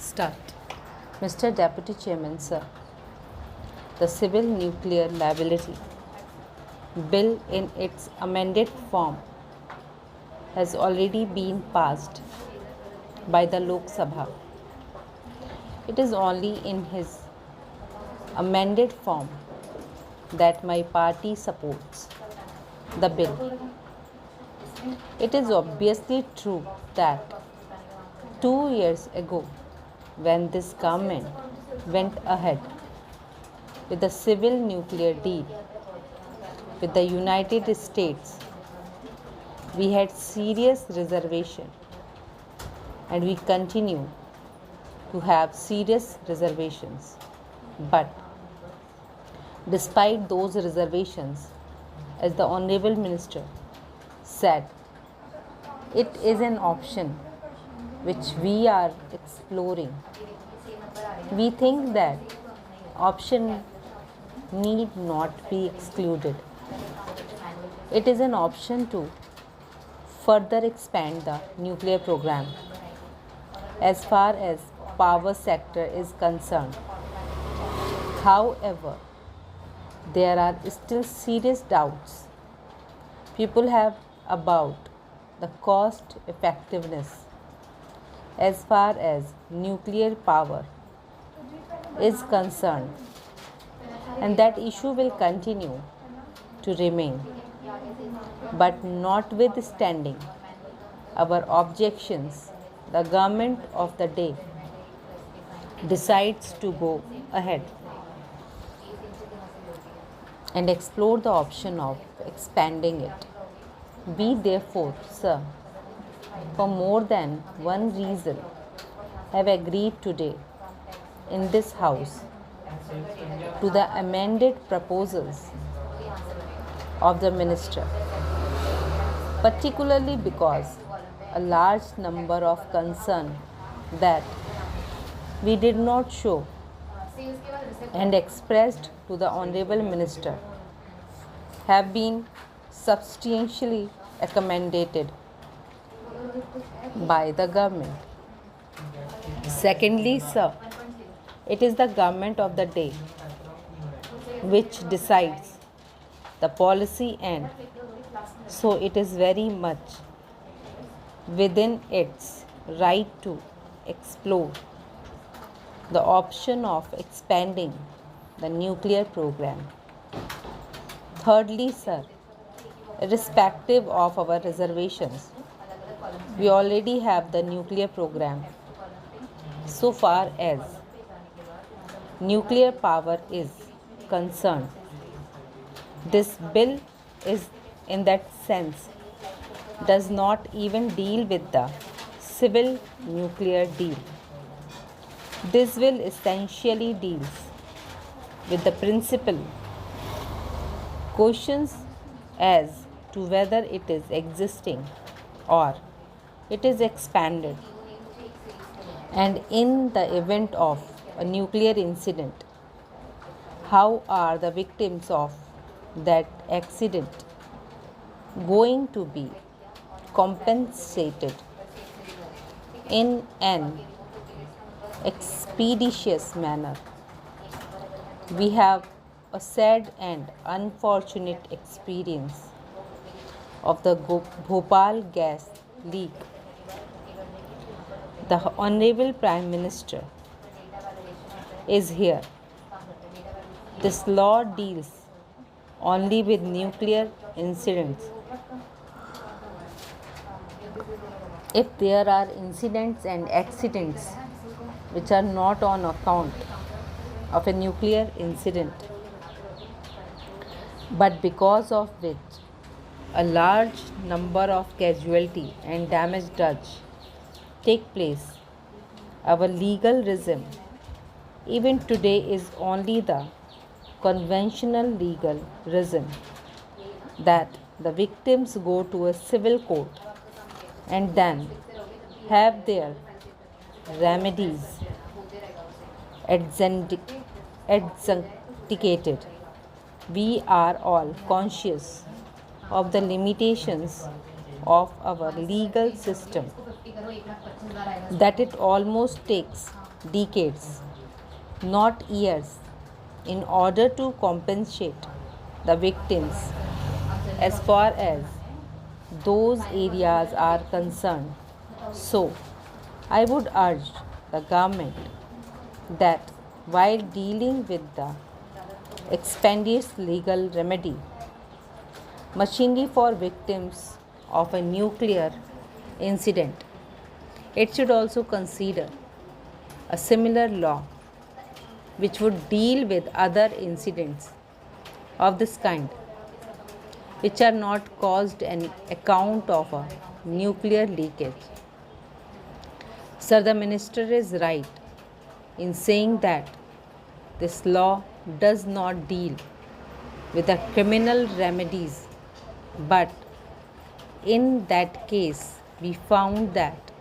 Start. Mr. Deputy Chairman, sir, the Civil Nuclear Liability Bill in its amended form has already been passed by the Lok Sabha. It is only in his amended form that my party supports the bill. It is obviously true that 2 years ago, when this government went ahead with the civil nuclear deal with the United States, we had serious reservation and we continue to have serious reservations. But despite those reservations, as the Honorable Minister said, it is an option which we are exploring. We think that option need not be excluded. It is an option to further expand the nuclear program as far as power sector is concerned. However, there are still serious doubts people have about the cost effectiveness as far as nuclear power is concerned, and that issue will continue to remain. But notwithstanding our objections, the government of the day decides to go ahead and explore the option of expanding it. We therefore, sir, for more than one reason, have agreed today in this House to the amended proposals of the Minister, particularly because a large number of concern that we did not show and expressed to the Honorable Minister have been substantially accommodated by the government. Secondly, sir, it is the government of the day which decides the policy, and so it is very much within its right to explore the option of expanding the nuclear program. Thirdly, sir, irrespective of our reservations, we already have the nuclear program so far as nuclear power is concerned. This bill is in that sense does not even deal with the civil nuclear deal. This will essentially deals with the principal questions as to whether it is existing or it is expanded, and in the event of a nuclear incident, how are the victims of that accident going to be compensated in an expeditious manner. We have a sad and unfortunate experience of the Bhopal gas leak. The Honorable Prime Minister is here. This law deals only with nuclear incidents. If there are incidents and accidents which are not on account of a nuclear incident, but because of which a large number of casualty and damage does take place, our legal regime even today is only the conventional legal regime that the victims go to a civil court and then have their remedies adjudicated. We are all conscious of the limitations of our legal system, that it almost takes decades, not years, in order to compensate the victims as far as those areas are concerned. So, I would urge the government that while dealing with the expeditious legal remedy, machinery for victims of a nuclear incident, it should also consider a similar law which would deal with other incidents of this kind which are not caused an account of a nuclear leakage. Sir, the minister is right in saying that this law does not deal with the criminal remedies, but in that case we found that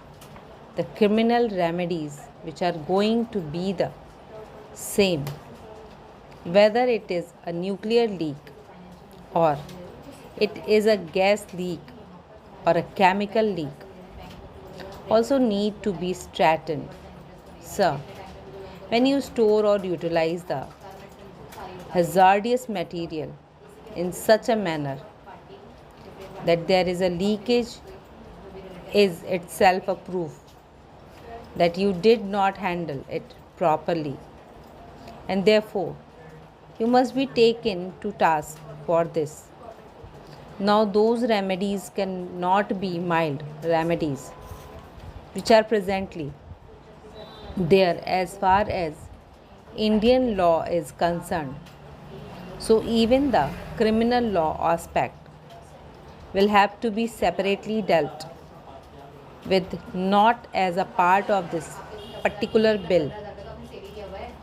the criminal remedies which are going to be the same, whether it is a nuclear leak or it is a gas leak or a chemical leak, also need to be straightened. Sir, when you store or utilize the hazardous material in such a manner that there is a leakage is itself a proof that you did not handle it properly, and therefore you must be taken to task for this. Now, those remedies cannot be mild remedies which are presently there as far as Indian law is concerned. So, even the criminal law aspect will have to be separately dealt with, not as a part of this particular bill,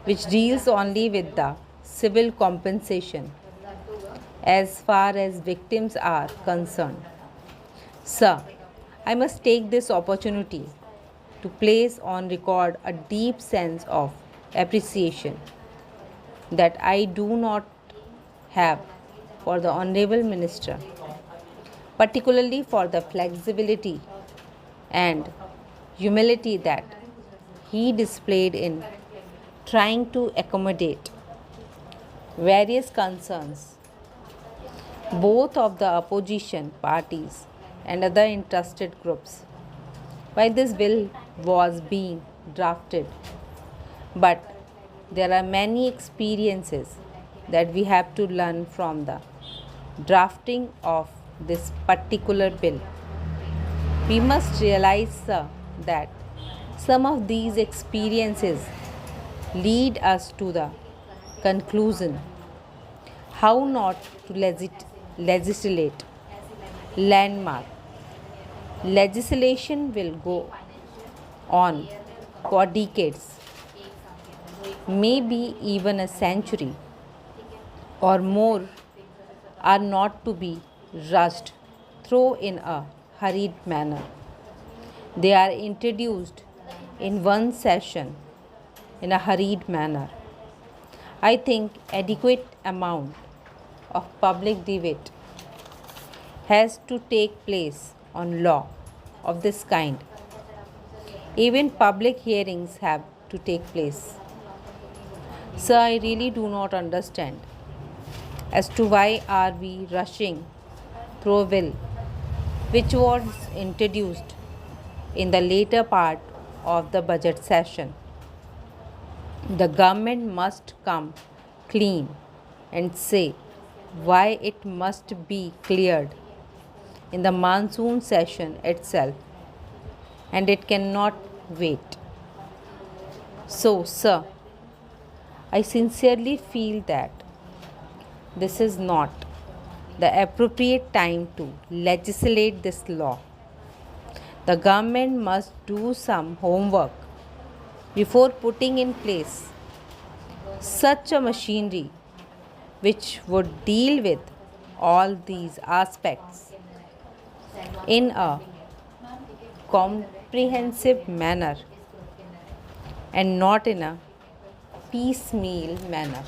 which deals only with the civil compensation as far as victims are concerned. Sir, I must take this opportunity to place on record a deep sense of appreciation that I do not have for the Honorable Minister, particularly for the flexibility and humility that he displayed in trying to accommodate various concerns, both of the opposition parties and other interested groups, while this bill was being drafted. But there are many experiences that we have to learn from the drafting of this particular bill. We must realize, sir, that some of these experiences lead us to the conclusion how not to legislate landmark. Legislation will go on for decades, maybe even a century or more, are not to be rushed through in a hurried manner. They are introduced in one session in a hurried manner. I think adequate amount of public debate has to take place on law of this kind. Even public hearings have to take place. Sir, I really do not understand as to why are we rushing through a bill which was introduced in the later part of the budget session. The government must come clean and say why it must be cleared in the monsoon session itself, and it cannot wait. So, sir, I sincerely feel that this is not the appropriate time to legislate this law. The government must do some homework before putting in place such a machinery which would deal with all these aspects in a comprehensive manner and not in a piecemeal manner.